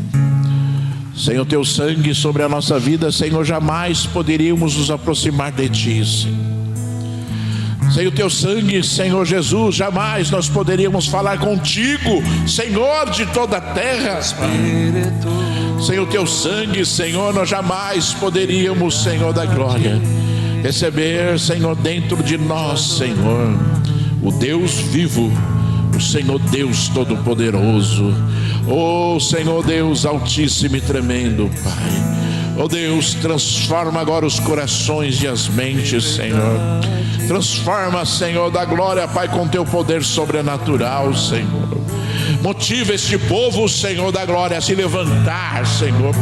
Senhor, Teu sangue sobre a nossa vida, Senhor, jamais poderíamos nos aproximar de Ti, Senhor. Sem o Teu sangue, Senhor Jesus, jamais nós poderíamos falar contigo, Senhor de toda a terra, Pai. Sem o Teu sangue, Senhor, nós jamais poderíamos, Senhor da glória, receber, Senhor, dentro de nós, Senhor, o Deus vivo, o Senhor Deus Todo-Poderoso, oh Senhor Deus Altíssimo e tremendo, Pai. Oh Deus, transforma agora os corações e as mentes, Senhor. Transforma, Senhor da glória, Pai, com Teu poder sobrenatural, Senhor. Motiva este povo, Senhor da glória, a se levantar, Senhor.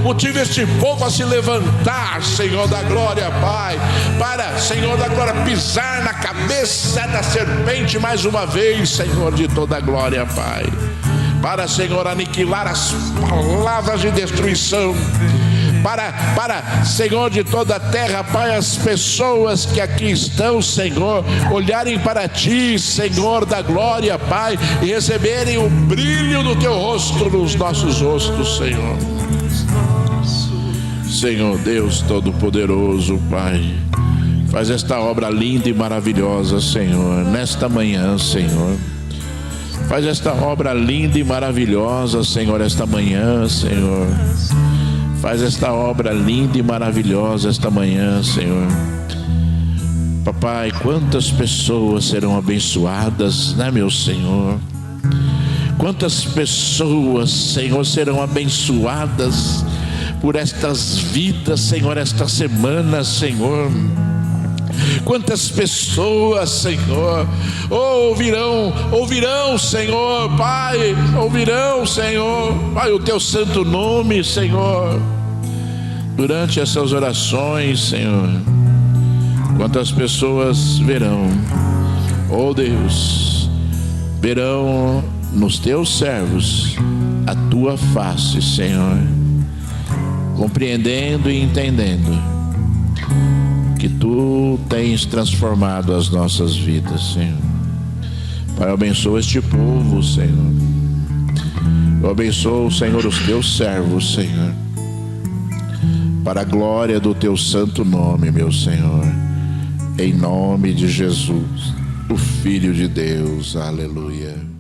Motiva este povo a se levantar, Senhor da glória, Pai, para, Senhor da glória, pisar na cabeça da serpente mais uma vez, Senhor de toda a glória, Pai. Para, Senhor, aniquilar as palavras de destruição. Para, Senhor de toda a terra, Pai, as pessoas que aqui estão, Senhor, olharem para Ti, Senhor da glória, Pai, e receberem o brilho do Teu rosto nos nossos rostos, Senhor. Senhor Deus Todo-Poderoso, Pai, faz esta obra linda e maravilhosa, Senhor, nesta manhã, Senhor. Faz esta obra linda e maravilhosa, Senhor, esta manhã, Senhor. Faz esta obra linda e maravilhosa esta manhã, Senhor. Papai, quantas pessoas serão abençoadas, né, meu Senhor? Quantas pessoas, Senhor, serão abençoadas por estas vidas, Senhor, esta semana, Senhor. Quantas pessoas, Senhor, ouvirão, Senhor, Pai, ouvirão, Senhor, Pai, o Teu santo nome, Senhor, durante essas orações, Senhor. Quantas pessoas verão, oh Deus, verão nos Teus servos a Tua face, Senhor, compreendendo e entendendo que Tu tens transformado as nossas vidas, Senhor. Pai, abençoa este povo, Senhor. Eu abençoo, Senhor, os Teus servos, Senhor, para a glória do Teu santo nome, meu Senhor, em nome de Jesus, o Filho de Deus. Aleluia.